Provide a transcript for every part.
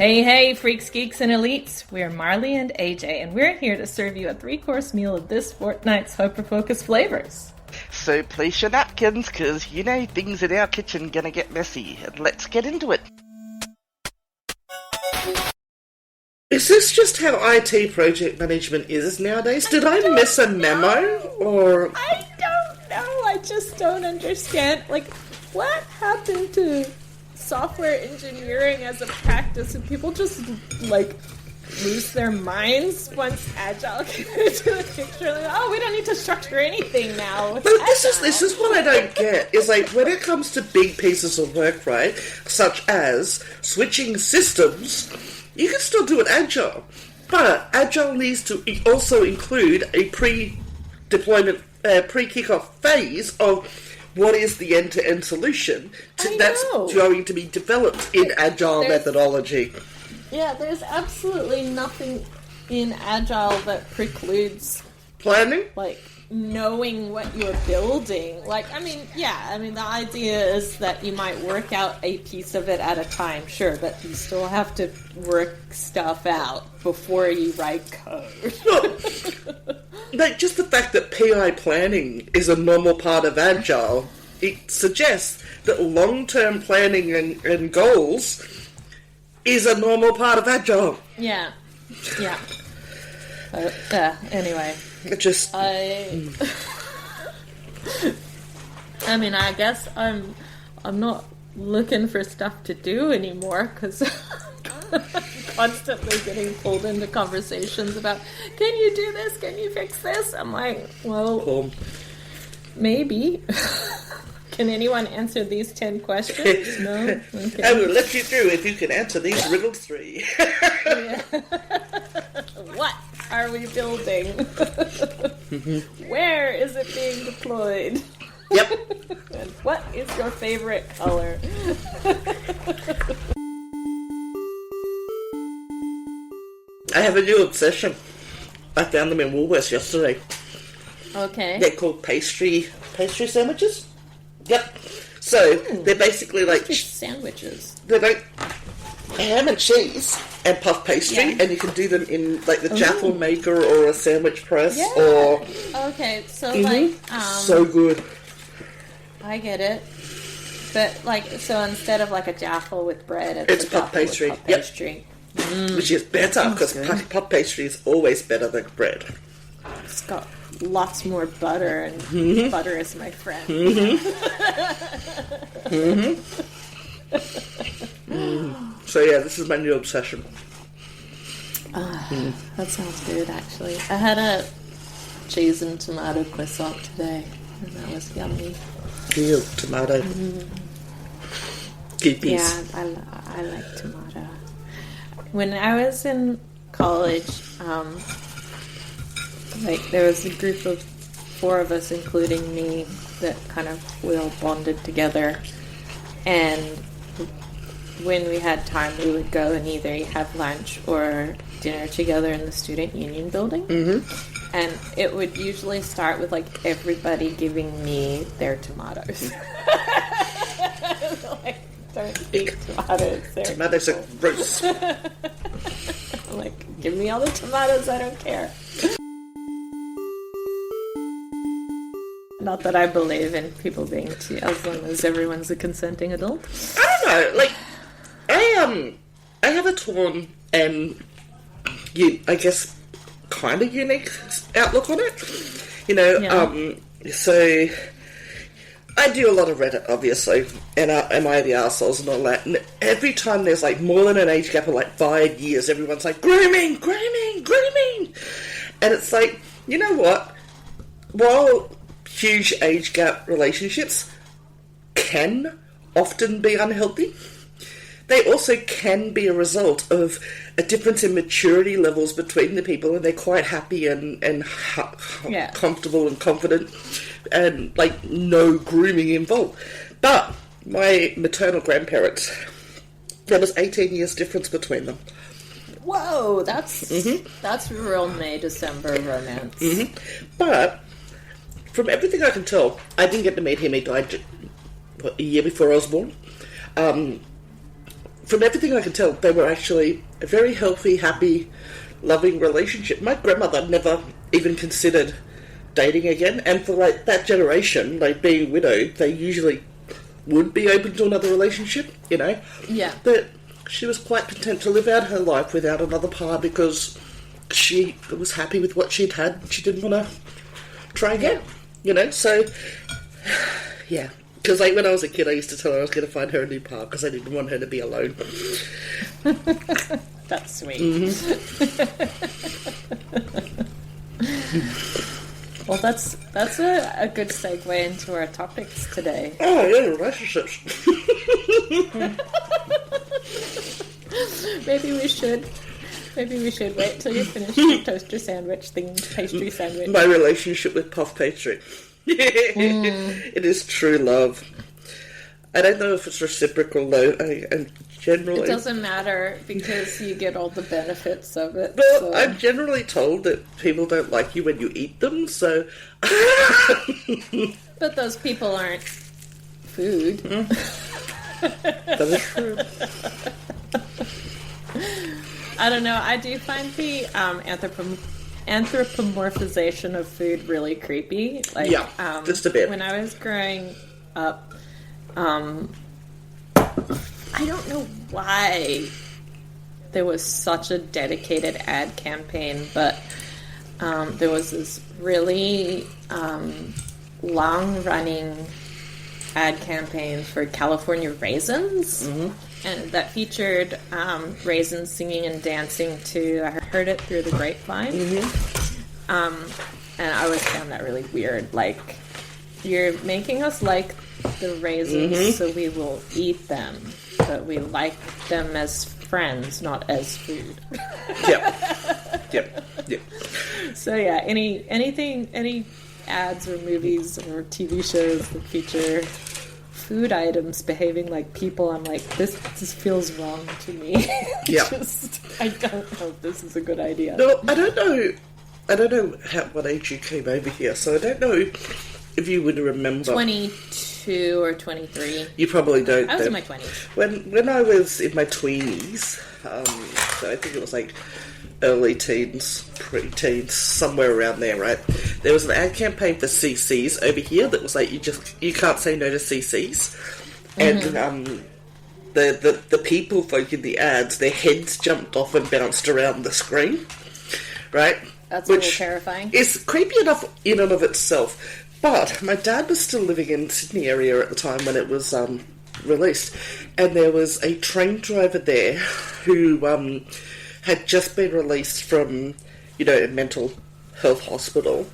Hey, freaks, geeks, and elites. We're Marley and AJ, and we're here to serve you a 3-course meal of this fortnight's hyper-focused flavors. So place your napkins, because, things in our kitchen gonna get messy. And let's get into it. Is this just how IT project management is nowadays? Did I miss a memo? Or I don't know. I just don't understand. What happened to software engineering as a practice, and people just lose their minds once Agile came into the picture. We don't need to structure anything now. But this is what I don't get. Is when it comes to big pieces of work, right, such as switching systems, you can still do it Agile, but Agile needs to also include a pre-deployment, pre-kickoff phase of what is the end-to-end solution that's going to be developed in Agile methodology. Yeah, there's absolutely nothing in Agile that precludes planning, knowing what you're building. The idea is that you might work out a piece of it at a time, sure, but you still have to work stuff out before you write code. Just the fact that PI planning is a normal part of Agile, it suggests that long-term planning and goals is a normal part of Agile. Yeah. Anyway. I guess I'm not looking for stuff to do anymore, because I'm constantly getting pulled into conversations about, can you do this? Can you fix this? I'm like, well, maybe. Can anyone answer these 10 questions? No? Okay. I will let you through if you can answer these riddles 3. What are we building? Where is it being deployed? Yep. And what is your favorite color? I have a new obsession. I found them in Woolworths yesterday. Okay. They're called pastry sandwiches. Yep. So they're basically sandwiches. They're ham and cheese and puff pastry, and you can do them in the jaffle maker or a sandwich press or. Okay, so so good. I get it, but so instead of a jaffle with bread, it's puff pastry. Puff pastry. Yep. Which is better because puff pastry is always better than bread. It's got lots more butter, and butter is my friend. So yeah, this is my new obsession. That sounds good, actually. I had a cheese and tomato croissant today, and that was yummy. Ew, tomato. Good piece. Yeah, I like tomato. When I was in college, there was a group of 4 of us, including me, that we all bonded together, and when we had time, we would go and either have lunch or dinner together in the student union building. And it would usually start with everybody giving me their tomatoes. Don't eat tomatoes. Tomatoes are gross. Give me all the tomatoes, I don't care. Not that I believe in people being as long as everyone's a consenting adult. I don't know, I have a torn and, I guess, kind of unique outlook on it. So I do a lot of Reddit, obviously, and am I the arseholes and all that, and every time there's more than an age gap of 5 years, everyone's grooming, and it's you know what, while huge age gap relationships can often be unhealthy, they also can be a result of a difference in maturity levels between the people, and they're quite happy and comfortable and confident, and no grooming involved. But my maternal grandparents, there was 18 years difference between them. Whoa, that's real May-December romance. But from everything I can tell, I didn't get to meet him. He died a year before I was born. from everything I can tell, they were actually a very healthy, happy, loving relationship. My grandmother never even considered dating again, and for like that generation, like being widowed, they usually would be open to another relationship, you know. Yeah. But she was quite content to live out her life without another partner because she was happy with what she'd had. She didn't want to try again, you know. So, yeah. Because like when I was a kid, I used to tell her I was going to find her a new partner because I didn't want her to be alone. That's sweet. Well, that's a good segue into our topics today. Oh, yeah, relationships. Maybe we should wait till you finish your toaster sandwich thing, pastry sandwich. My relationship with puff pastry. It is true love. I don't know if it's reciprocal though. And generally, it doesn't matter because you get all the benefits of it. Well, so. I'm generally told that people don't like you when you eat them, so... But those people aren't food. That is true. I don't know. I do find the anthropomorphization of food really creepy. Like, yeah, just a bit. When I was growing up, I don't know why there was such a dedicated ad campaign, but there was this really long-running ad campaign for California raisins, and that featured raisins singing and dancing to "I Heard It Through the Grapevine." And I always found that really weird. Like, you're making us like the raisins, so we will eat them, but we like them as friends, not as food. Yep. So yeah, any ads or movies or TV shows that feature food items behaving like people, I'm like, this feels wrong to me. Yeah. I don't know if this is a good idea. No, I don't know what age you came over here, so I don't know if you would remember. 22 or 23. You probably don't. I was in my 20s. When I was in my tweenies, so I think it was like early teens, pre-teens, somewhere around there, right? There was an ad campaign for CCs over here that was like, you can't say no to CCs. And the people folk in the ads, their heads jumped off and bounced around the screen, right? That's a little terrifying. It's creepy enough in and of itself. But my dad was still living in the Sydney area at the time when it was released. And there was a train driver there who had just been released from, a mental health hospital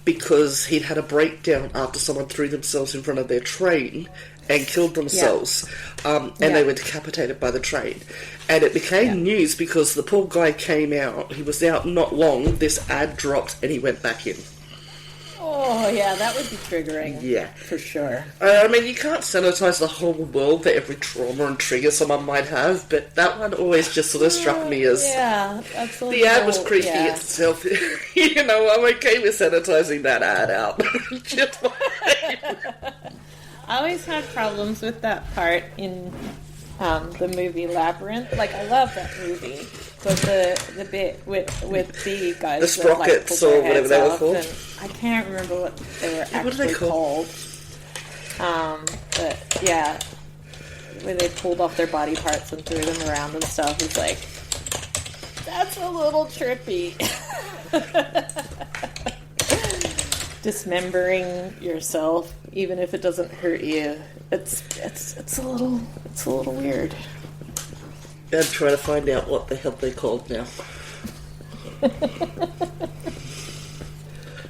because he'd had a breakdown after someone threw themselves in front of their train and killed themselves. And they were decapitated by the train. And it became news because the poor guy came out. He was out not long. This ad dropped and he went back in. Oh, yeah, that would be triggering. Yeah. For sure. I mean, you can't sanitize the whole world for every trauma and trigger someone might have, but that one always just sort of struck me as... Yeah, absolutely. The ad was creepy itself. I'm okay with sanitizing that ad out. Just fine. I always had problems with that part in the movie Labyrinth. Like, I love that movie. But the bit with the guys, the sprockets or whatever they were called. I can't remember what they were actually called. But yeah, when they pulled off their body parts and threw them around and stuff, it's like, that's a little trippy. Dismembering yourself, even if it doesn't hurt you, it's a little weird. I'm trying to find out what the hell they're called now.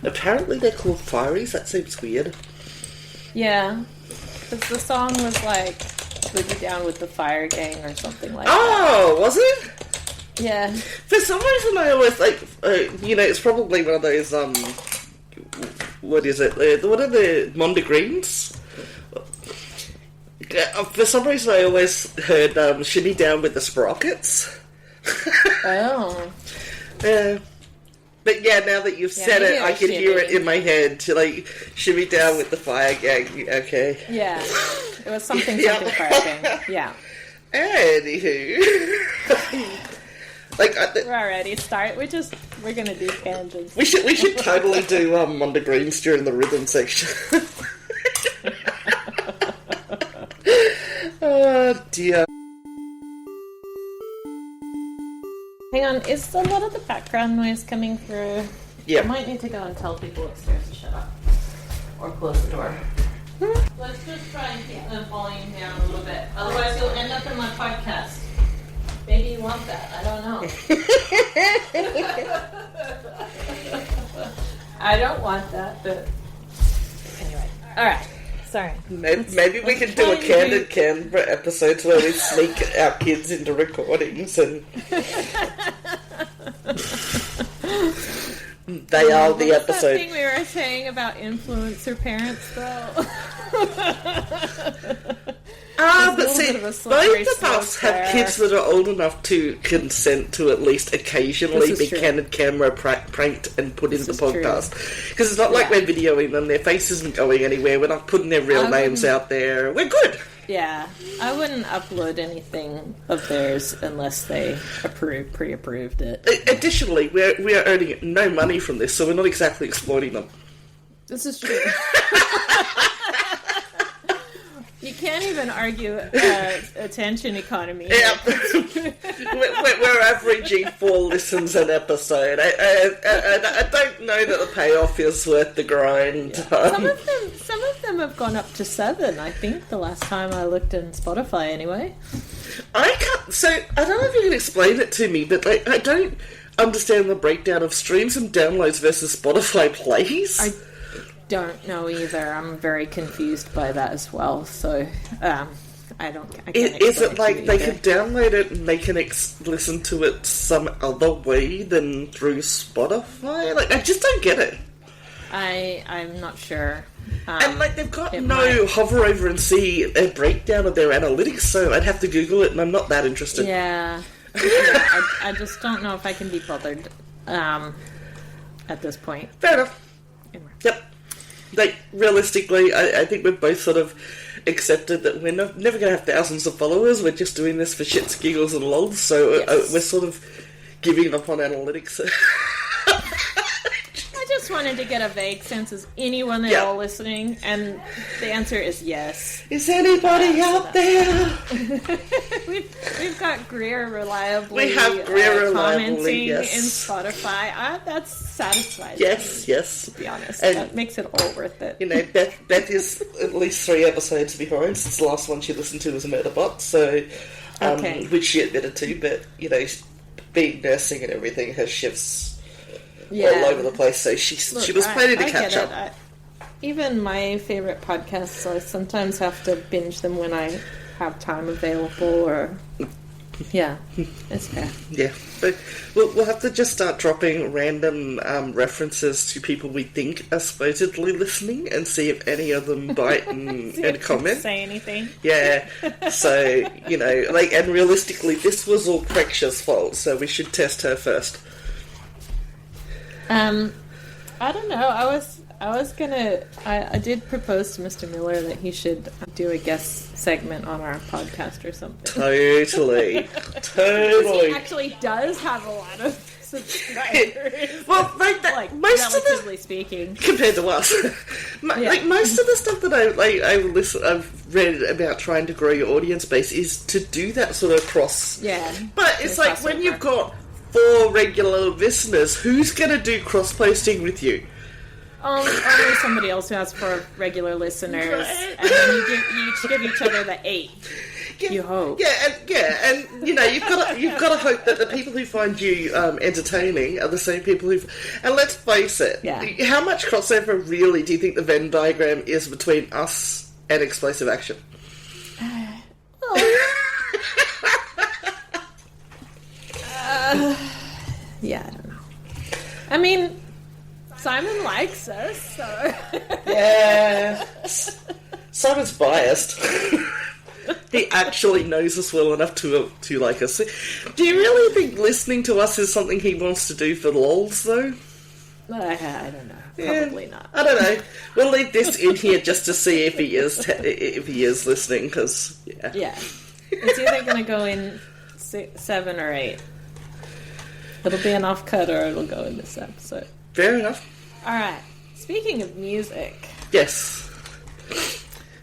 Apparently they're called Fireys. That seems weird. Yeah, because the song was like "Boogie Down with the Fire Gang" or something like that. Oh, was it? Yeah. For some reason I always like, it's probably one of those, what is it? What are the Mondegreens? For some reason I always heard "Shimmy Down with the Sprockets." Oh. Yeah. But yeah, now that you've said it, I can hear it in my head to like "Shimmy Down with the Fire Gang." Okay. Yeah. It was something Fire Gang. Yeah. Anywho. Like, We're already start. We're gonna do tangents. we should totally do Monday Greens during the rhythm section. Oh dear. Hang on, is a lot of the background noise coming through? Yeah. I might need to go and tell people upstairs to shut up. Or close the door. Let's just try and keep the volume down a little bit. Otherwise you'll end up in my podcast. Maybe you want that. I don't know. I don't want that, but anyway. Alright. Sorry. Maybe we can do a Candid Canberra episode where we sneak our kids into recordings and they are the What's episode. that thing we were saying about influencer parents, though? But see, both of us have kids that are old enough to consent to at least occasionally be Candid Camera pranked and put into the podcast. Because it's not like we're videoing them, their face isn't going anywhere, we're not putting their real names out there, we're good. Yeah, I wouldn't upload anything of theirs unless they pre-approved it. Additionally, we are earning no money from this, so we're not exactly exploiting them. This is true. You can't even argue attention economy. Yeah. we're averaging 4 listens an episode. I don't know that the payoff is worth the grind. Yeah. Some of them have gone up to 7, I think, the last time I looked in Spotify anyway. I don't know if you can explain it to me, but I don't understand the breakdown of streams and downloads versus Spotify plays. I don't know either. I'm very confused by that as well. So, I can't Is it like to they either. can download it and they can listen to it some other way than through Spotify? Like, I just don't get it. I'm not sure. And like they've got no hover over and see a breakdown of their analytics, so I'd have to Google it, and I'm not that interested. Yeah. I just don't know if I can be bothered at this point. Fair enough. Anyway. Yep. Like, realistically, I think we've both sort of accepted that we're never going to have thousands of followers. We're just doing this for shits, giggles, and lols. So we're sort of giving up on analytics. I just wanted to get a vague sense: is anyone at all listening? And the answer is yes. Is anybody out there? We've got Greer reliably. We have Greer reliably, commenting yes. in Spotify. That's satisfying. Yes. To be honest, And, that makes it all worth it. You know, Beth is at least 3 episodes behind, since the last one she listened to was a Murderbot, so which she admitted to, but you know, being nursing and everything, her shifts all over the place, so she was planning to catch up. Even my favourite podcasts, I sometimes have to binge them when I have time available, or it's fair. Yeah, but we'll have to just start dropping random references to people we think are supposedly listening and see if any of them bite and comment. Say anything. Yeah, so, you know, like, and realistically, this was all Prexia's fault, so we should test her first. I don't know. I did propose to Mr. Miller that he should do a guest segment on our podcast or something. Totally. He actually does have a lot of subscribers. Well, like that, like, most relatively of the, speaking, compared to us, like most of the stuff that I've read about trying to grow your audience base is to do that sort of cross. Yeah, but it's like when you've got 4 regular listeners, who's going to do cross posting with you? Only somebody else who has 4 regular listeners, and then you each give each other the 8. Yeah, you hope. And you know, you've got to hope that the people who find you entertaining are the same people who. And let's face it, how much crossover really do you think the Venn diagram is between us and Explosive Action? Yeah, I don't know. I mean, Simon likes us, so... Yeah. Simon's biased. He actually knows us well enough to like us. Do you really think listening to us is something he wants to do for lols, though? I don't know. Probably not. I don't know. We'll leave this in here just to see if he is listening, because, Yeah. It's either going to go in 7 or 8. It'll be an offcut or it'll go in this episode. Fair enough. All right. Speaking of music. Yes.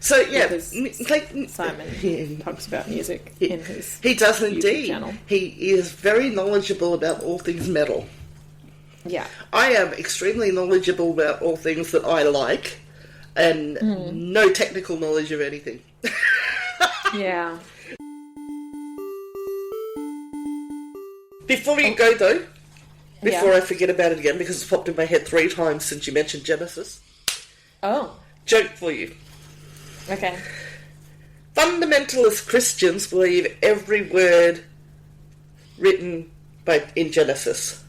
So, yeah. Simon talks about music in his He does YouTube indeed. channel. He is very knowledgeable about all things metal. Yeah. I am extremely knowledgeable about all things that I like, and no technical knowledge of anything. Yeah. Before we go, though, before Yeah. I forget about it again, because it's popped in my head 3 times since you mentioned Genesis, Oh. joke for you. Okay. Fundamentalist Christians believe every word written in Genesis.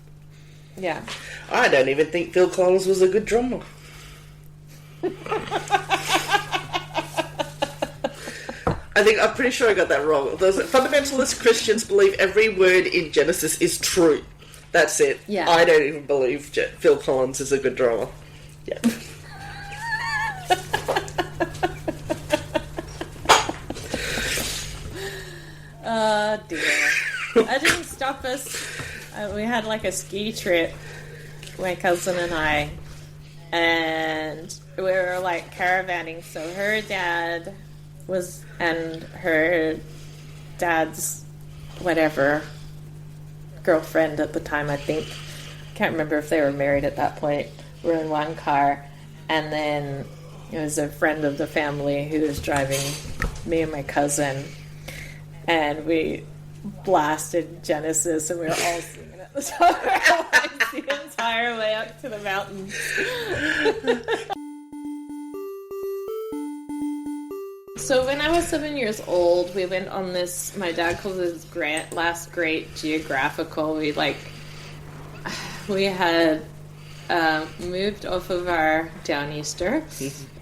Yeah. I don't even think Phil Collins was a good drummer. I'm pretty sure I got that wrong. Those fundamentalist Christians believe every word in Genesis is true. That's it. Yeah. I don't even believe Phil Collins is a good drummer. Yeah. Oh, dear. That didn't stop us. We had like a ski trip, my cousin and I, and we were like caravanning. So her dad and her dad's whatever girlfriend at the time, I think. Can't remember if they were married at that point. Were in one car, and then it was a friend of the family who was driving me and my cousin, and we blasted Genesis, and we were all singing at the top of our lungs the entire way up to the mountains. So when I was 7 years old, we went on this, my dad calls it last great geographical. We had moved off of our Downeaster,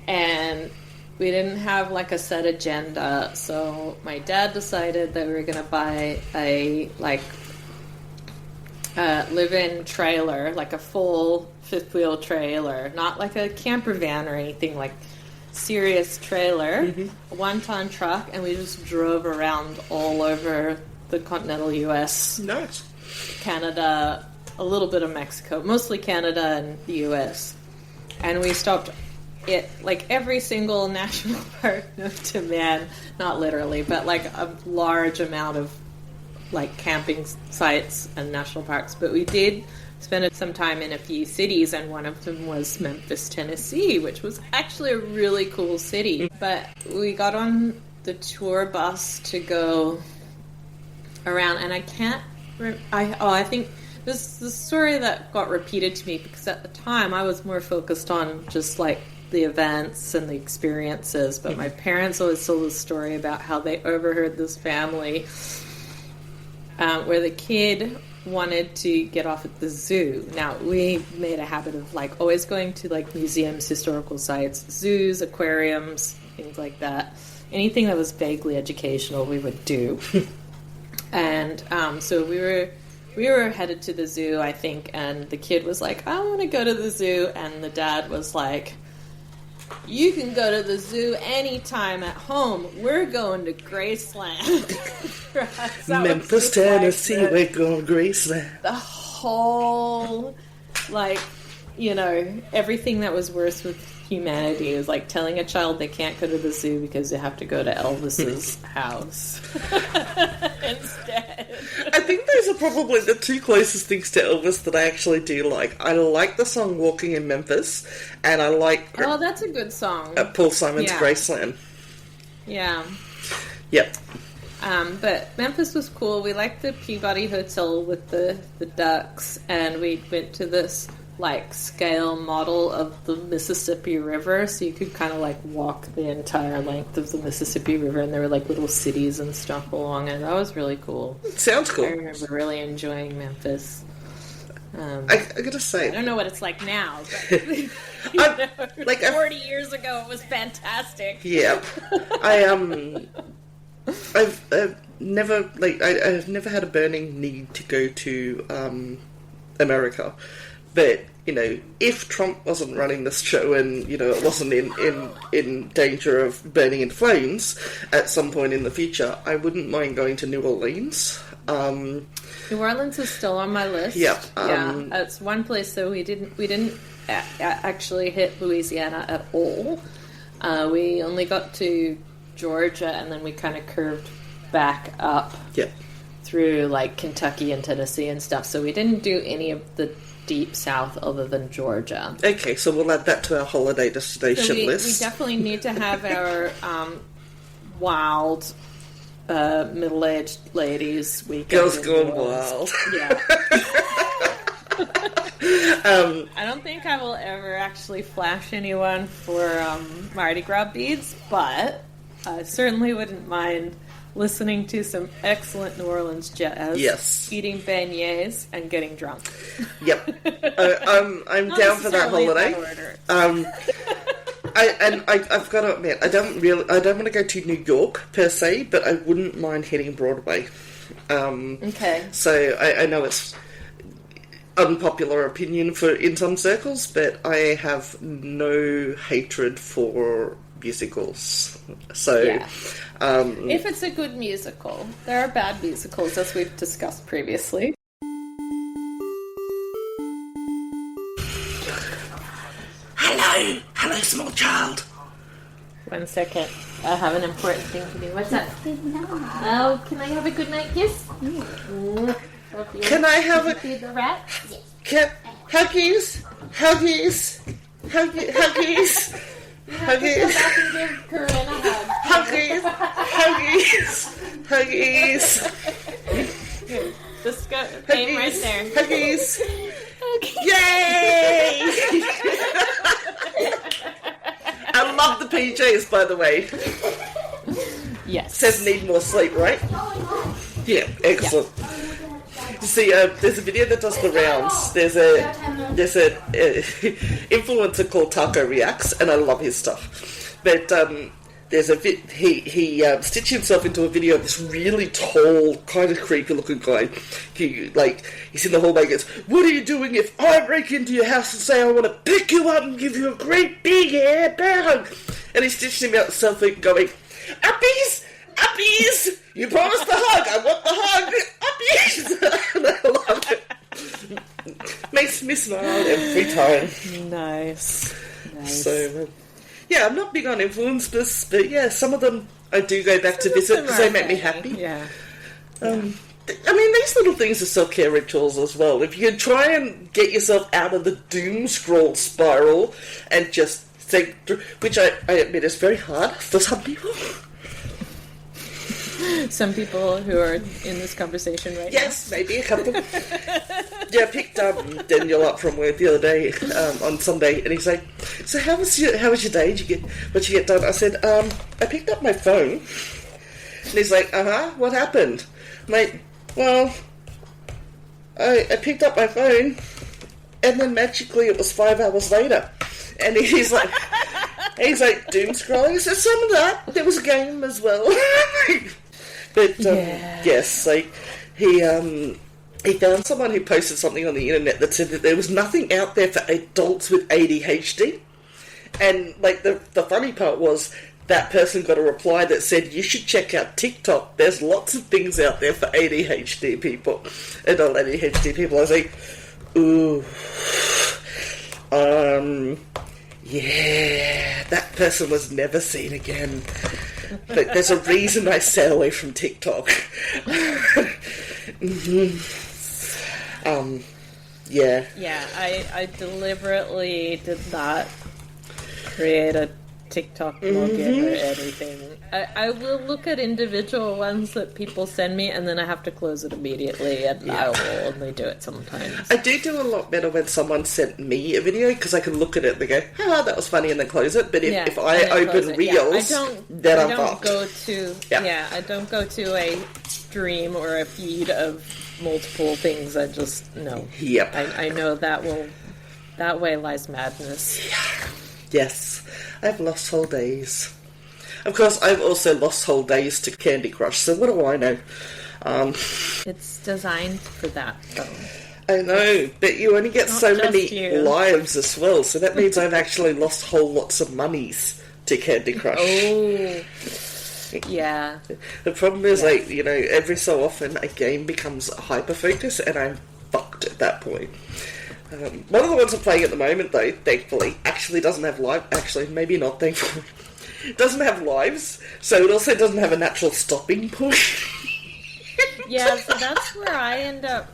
and we didn't have like a set agenda, so my dad decided that we were going to buy a live-in trailer, like a full fifth wheel trailer, not like a camper van or anything, like serious trailer, a 1-ton truck, and we just drove around all over the continental US, Nice. Canada, a little bit of Mexico, mostly Canada and the US. And we stopped at like every single national park known to man, not literally, but like a large amount of like camping sites and national parks. But we did spend some time in a few cities, and one of them was Memphis, Tennessee, which was actually a really cool city. But we got on the tour bus to go around, and I can't I think this is the story that got repeated to me, because at the time I was more focused on just like the events and the experiences, but my parents always told the story about how they overheard this family where the kid wanted to get off at the zoo. Now, we made a habit of like always going to like museums, historical sites, zoos, aquariums, things like that. Anything that was vaguely educational we would do. And so we were headed to the zoo, I think, and the kid was like, I want to go to the zoo, and the dad was like, you can go to the zoo anytime at home. We're going to Graceland. Memphis, Tennessee, we're going to Graceland. The whole, like, you know, everything that was worse with humanity was like telling a child they can't go to the zoo because they have to go to Elvis's house instead. I think those are probably the two closest things to Elvis that I actually do like. I like the song Walking in Memphis, and I like Oh, that's a good song. Paul Simon's Yeah. Graceland. Yeah. Yep. But Memphis was cool. We liked the Peabody Hotel with the ducks, and we went to this like scale model of the Mississippi River, so you could kind of like walk the entire length of the Mississippi River, and there were like little cities and stuff along it. That was really cool. Sounds cool. I remember really enjoying Memphis. I gotta say, I don't know what it's like now, but you know, like 40 years ago it was fantastic. yeah, I've never had a burning need to go to America, but if Trump wasn't running this show and, it wasn't in danger of burning in flames at some point in the future, I wouldn't mind going to New Orleans. New Orleans is still on my list. Yeah. It's one place though we didn't actually hit Louisiana at all. We only got to Georgia, and then we kind of curved back up through like Kentucky and Tennessee and stuff. So we didn't do any of the deep south other than Georgia. Okay, so we'll add that to our holiday destination list. We definitely need to have our wild middle-aged ladies weekend. Girls Gone Wild. Yeah. I don't think I will ever actually flash anyone for Mardi Gras beads, but I certainly wouldn't mind listening to some excellent New Orleans jazz, eating beignets, and getting drunk. Yep. I'm down for that holiday. I've got to admit, I don't want to go to New York per se, but I wouldn't mind hitting Broadway. Okay. So I know it's unpopular opinion in some circles, but I have no hatred for musicals. So if it's a good musical, there are bad musicals, as we've discussed previously. Hello, small child. 1 second. I have an important thing to do. What's that? Oh, can I have a good night kiss? Can I have a... Feed the rat? Huggies? Huggies? Huggies? Huggies? Come back and give Corinne a hug. Huggies? Just go. Aim right there. Huggies? Yay! I love the PJs, by the way. Yes. Says need more sleep, right? Yeah, excellent. You see, there's a video that does the rounds. There's a influencer called Taco Reacts, and I love his stuff. But there's he stitched himself into a video of this really tall, kind of creepy looking guy. He's in the hallway and goes, "What are you doing if I break into your house and say I want to pick you up and give you a great big air bag?" And he stitched himself going, "Uppies! Uppies! You promised the hug! I want the hug! Uppies!" And I love it. Makes me smile every time. Nice. So, I'm not big on influencers, but some of them I do go back to visit because they make me happy. Yeah. I mean, these little things are self-care rituals as well. If you can try and get yourself out of the doom scroll spiral and just think, which I admit is very hard for some people. Some people who are in this conversation right now. Yes, maybe a couple. I picked Daniel up from work the other day on Sunday, and he's like, "So how was your day? Did you get done?" I said, "I picked up my phone." And he's like, "What happened?" I'm like, "Well, I picked up my phone, and then magically it was 5 hours later." And he's like, doom scrolling. I said, "Some of that. There was a game as well." But yes, he found someone who posted something on the internet that said that there was nothing out there for adults with ADHD. And the funny part was that person got a reply that said, "You should check out TikTok. There's lots of things out there for ADHD people, adult ADHD people." I was like, "Ooh, that person was never seen again." But there's a reason I stay away from TikTok. I deliberately did not create a TikTok login or anything. I will look at individual ones that people send me, and then I have to close it immediately, and I will only do it sometimes. I do a lot better when someone sent me a video, because I can look at it and they go, "Ah, that was funny," and then close it. But if I open Reels, then I'm fucked. I don't go to a stream or a feed of multiple things. I just, no. Yep. I know that way lies madness. Yeah. Yes. I've lost whole days. Of course, I've also lost whole days to Candy Crush, so what do I know? It's designed for that, though. I know, but you only get Not so just many you. lives as well, so that means I've actually lost whole lots of monies to Candy Crush. Oh, yeah. The problem is, Yeah. like, you know, every so often a game becomes hyper-focus, and I'm fucked at that point. One of the ones I'm playing at the moment, though, thankfully, actually doesn't have live. Actually, maybe not thankfully. It doesn't have lives, so it also doesn't have a natural stopping point. Yeah, so that's where I end up.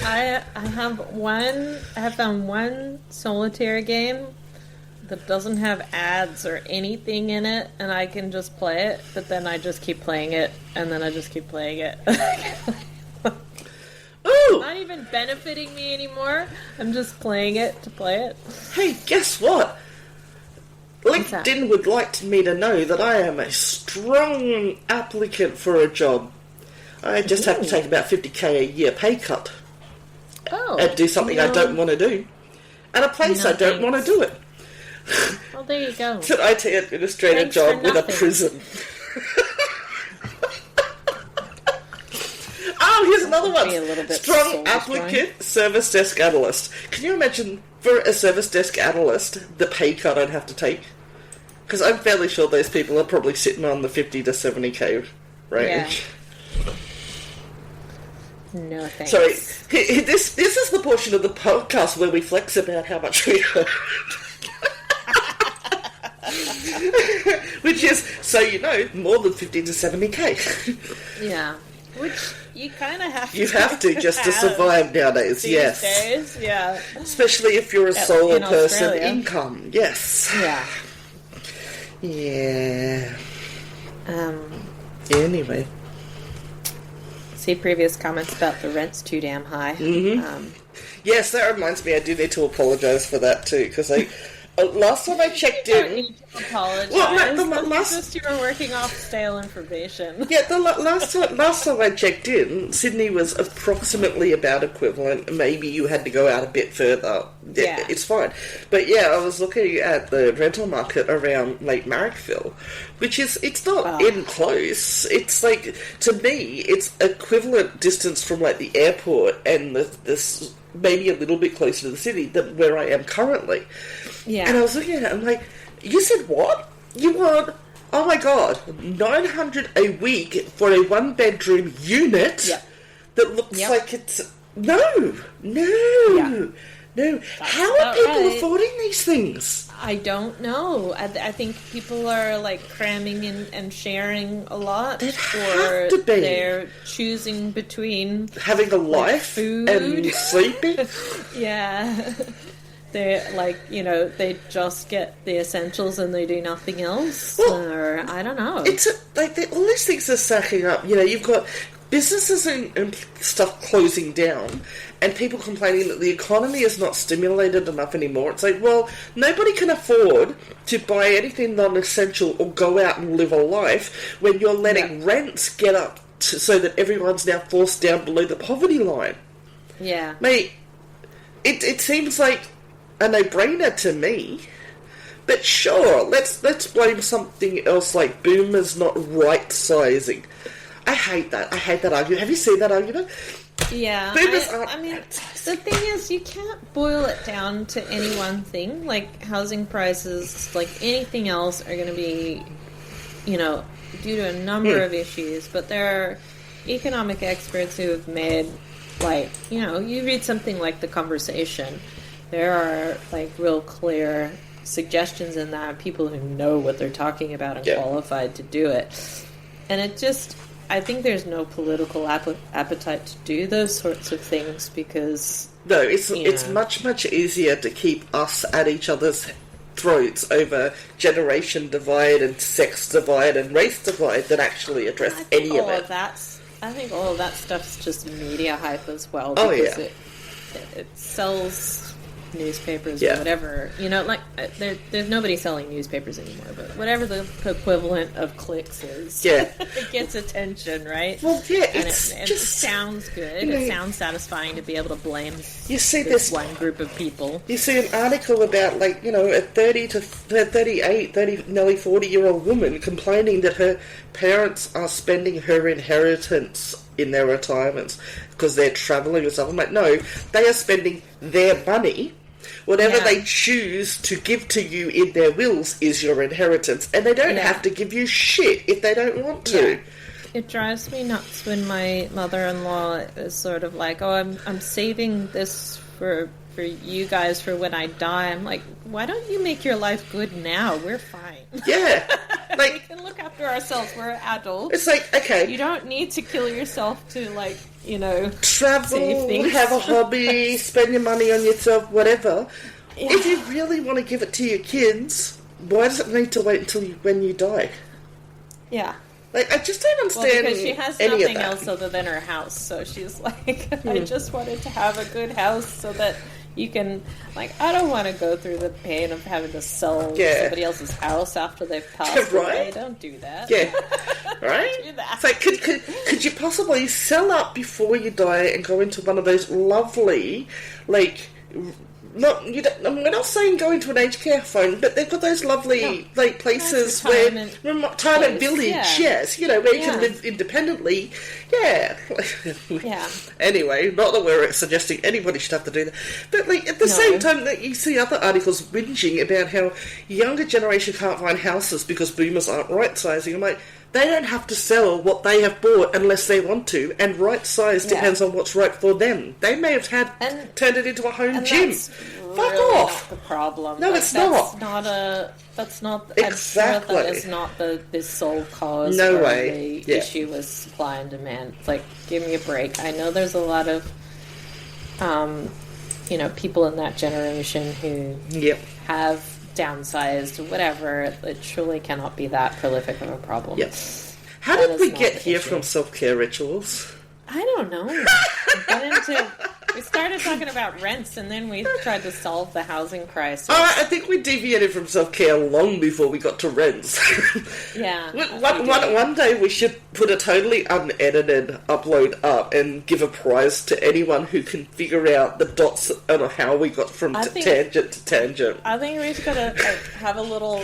I have found one solitaire game that doesn't have ads or anything in it, and I can just play it, but then I just keep playing it, and then I just keep playing it. Ooh! Not even benefiting me anymore. I'm just playing it to play it. Hey, guess what? What's that? LinkedIn would like me to know that I am a strong applicant for a job. I just have to take about 50k a year pay cut Oh, and do something I don't want to do. At a place No, I don't want to thanks. do it. well, there you go. It's an IT administrator Thanks for job with a nothing. prison. Oh, here's another Be a little one. bit Strong soul-destroying. applicant, service desk analyst. Can you imagine, for a service desk analyst, the pay cut I'd have to take? Because I'm fairly sure those people are probably sitting on the 50 to 70k range. No thanks. Sorry, this is the portion of the podcast where we flex about how much we earn. Which is, so you know, more than 50 to 70k. Yeah, which you kind of have to. You have to just to have survive nowadays, these yes. days. Yeah. Especially if you're a In solo person Australia. income, yes. Yeah. Yeah. Anyway. See previous comments about the rent's too damn high. Mm-hmm. Yes, that reminds me, I do need to apologise for that too, because last time I checked You don't in... need to apologize. Well, the That's last- just you were working off stale information. Yeah, the last time I checked in, Sydney was approximately about equivalent. Maybe you had to go out a bit further. Yeah. It's fine. But yeah, I was looking at the rental market around Lake Marrickville, which is, it's not in close. It's like, to me, it's equivalent distance from like the airport and this maybe a little bit closer to the city than where I am currently. Yeah. And I was looking at it, I'm like, you said what? You want, oh my god, $900 a week for a one-bedroom unit Yep. that looks Yep. like it's... No. How are about people right. affording these things? I don't know. I think people are like cramming in and sharing a lot, They'd or have to be. they're choosing between. Having a life food. and sleeping? Yeah, they're like, you know, they just get the essentials and they do nothing else, Well, or I don't know. It's all these things are stacking up. You know, you've got businesses and stuff closing down, and people complaining that the economy is not stimulated enough anymore. It's like, well, nobody can afford to buy anything non-essential or go out and live a life when you're letting rents get up so that everyone's now forced down below the poverty line. Yeah. Mate, it seems like a no-brainer to me. But sure, let's blame something else like boomers not right-sizing. I hate that argument. Have you seen that argument? Yeah, Boomers I aren't mean, right-sizing. the thing is, you can't boil it down to any one thing. Like, housing prices, like anything else, are going to be, you know, due to a number of issues. But there are economic experts who have made, like, you know, you read something like The Conversation, there are, like, real clear suggestions in that, people who know what they're talking about and qualified to do it. And it just... I think there's no political appetite to do those sorts of things because... No, it's much easier to keep us at each other's throats over generation divide and sex divide and race divide than actually address any of it. I think all of that stuff's just media hype as well. Oh, Because yeah. it sells newspapers Yeah. or whatever. You know, like, there's nobody selling newspapers anymore, but whatever the equivalent of clicks is, Yeah. it gets attention, right? Well, yeah, And it's it just... sounds good. you know, It sounds satisfying to be able to blame You see this this... one group of people. You see an article about, like, you know, a 38, nearly 40-year-old woman complaining that her parents are spending her inheritance in their retirements because they're travelling or something. I'm like, no, they are spending their money. Whatever they choose to give to you in their wills is your inheritance, and they don't have to give you shit if they don't want to. Yeah. It drives me nuts when my mother-in-law is sort of like, "Oh, I'm saving this for you guys for when I die." I'm like, why don't you make your life good now? We're fine. Yeah, like we can look after ourselves. We're adults. It's like, okay, you don't need to kill yourself to, like, you know, travel, have a hobby, spend your money on yourself, whatever. Yeah. If you really want to give it to your kids, why does it need to wait until when you die? Yeah. Like, I just don't understand. Well, because she has nothing else other than her house, so she's like, I just wanted to have a good house so that you can, like, I don't want to go through the pain of having to sell somebody else's house after they've passed away. Don't do that. Yeah, right? Don't do that. It's like, could you possibly sell up before you die and go into one of those lovely, like, we're not saying go into an aged care home, but they've got those lovely like places where retirement village, yes, you know, where you can live independently. Yeah. Anyway, not that we're suggesting anybody should have to do that, but like at the same time that you see other articles whinging about how younger generation can't find houses because boomers aren't right sizing. I'm like, they don't have to sell what they have bought unless they want to, and right size depends on what's right for them. They may have turned it into a home gym. Fuck off. Not the problem. No, it's not. That's not. Exactly. I'm sure that is not the sole cause. No way. The issue was supply and demand. It's like, give me a break. I know there's a lot of, people in that generation who have downsized, whatever. It truly cannot be that prolific of a problem. Yes. How did we get here from self-care rituals? I don't know. We started talking about rents, and then we tried to solve the housing crisis. I think we deviated from self-care long before we got to rents. Yeah. One day we should put a totally unedited upload up and give a prize to anyone who can figure out the dots on how we got from tangent to tangent. I think we should have a little,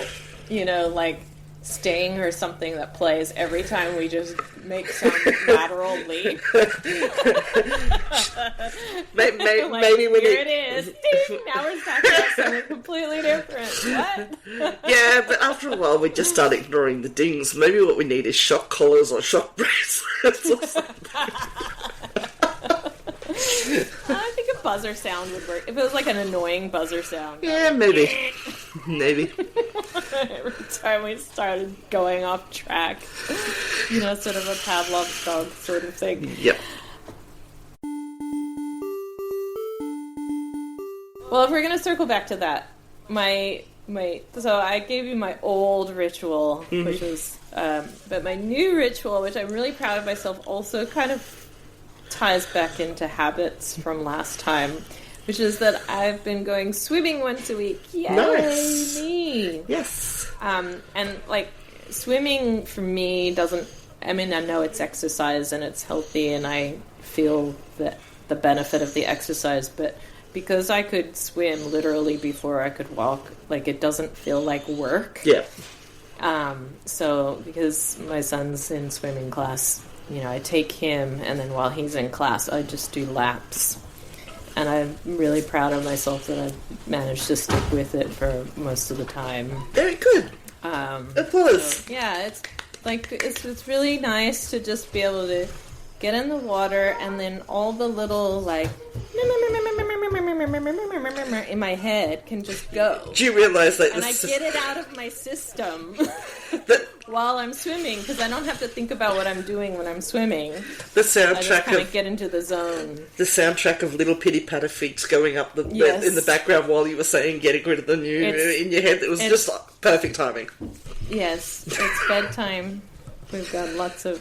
sting or something that plays every time we just make some lateral leap. Maybe we here it is. Ding! Now we're talking about something completely different. What? Yeah, but after a while we just start ignoring the dings. Maybe what we need is shock collars or shock bracelets or something. I think a buzzer sound would work. If it was like an annoying buzzer sound. Yeah, maybe. Maybe. Every time we started going off track. Sort of a Pavlov's dog sort of thing. Yep. Well, if we're going to circle back to that, so I gave you my old ritual, which was, but my new ritual, which I'm really proud of myself, also kind of ties back into habits from last time, which is that I've been going swimming once a week. Yay, nice. Me! Yes. And like swimming for me I know it's exercise and it's healthy and I feel the benefit of the exercise, but because I could swim literally before I could walk, like it doesn't feel like work. Yeah. So because my son's in swimming class, I take him, and then while he's in class, I just do laps. And I'm really proud of myself that I've managed to stick with it for most of the time. Very good. It was. So, yeah, it's like it's really nice to just be able to get in the water, and then all the little like in my head can just go. Do you realise that? And I get it out of my system while I'm swimming, because I don't have to think about what I'm doing when I'm swimming. The soundtrack I just kind of get into the zone. The soundtrack of little pitty patter feet going up in the background while you were saying getting rid of the new in your head. It was just perfect timing. Yes, it's bedtime. We've got lots of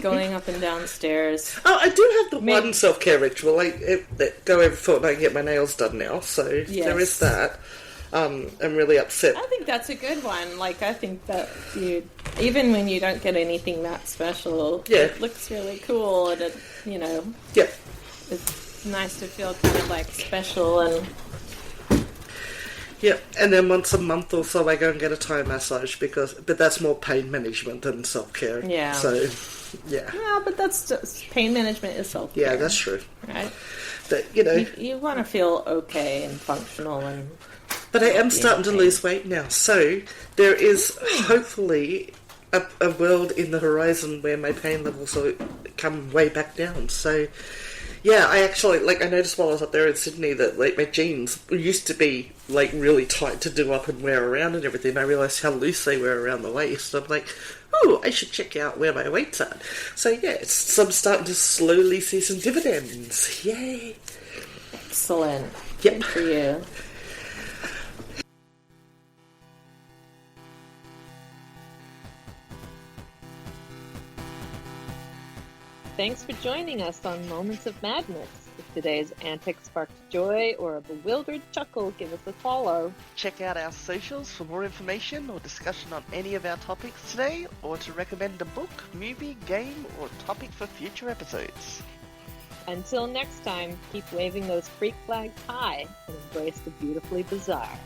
going up and down stairs. Oh, I do have the one self-care ritual. I go every fortnight and get my nails done now, so there is that. I'm really upset. I think that's a good one. Like, I think that even when you don't get anything that special, it looks really cool, and it's nice to feel kind of like special and Yeah, and then once a month or so I go and get a Thai massage but that's more pain management than self-care. Yeah. So, yeah. Yeah, but that's just pain management is self-care. Yeah, that's true. Right? But, you know... You want to feel okay and functional and... But I am starting to lose weight now, so there is hopefully a world in the horizon where my pain levels will come way back down. So, yeah, I actually, like, I noticed while I was up there in Sydney that, like, my jeans used to be, like, really tight to do up and wear around and everything. I realised how loose they were around the waist. I'm like, oh, I should check out where my weight's at. So, yeah, I'm starting to slowly see some dividends. Yay! Excellent. Yep. Good for you. Thanks for joining us on Moments of Madness. If today's antic sparked joy or a bewildered chuckle, give us a follow. Check out our socials for more information or discussion on any of our topics today, or to recommend a book, movie, game, or topic for future episodes. Until next time, keep waving those freak flags high and embrace the beautifully bizarre.